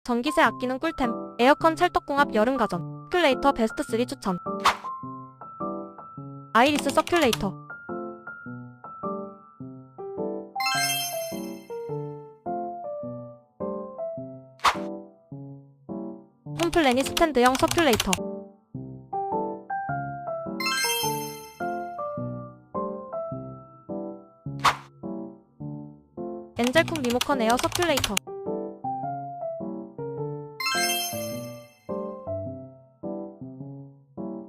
전기세 아끼는 꿀템. 에어컨 찰떡궁합 여름가전. 서큘레이터 베스트 3 추천. 아이리스 서큘레이터. 홈플래닛 스탠드형 서큘레이터. 엔젤쿡 리모컨 에어 서큘레이터.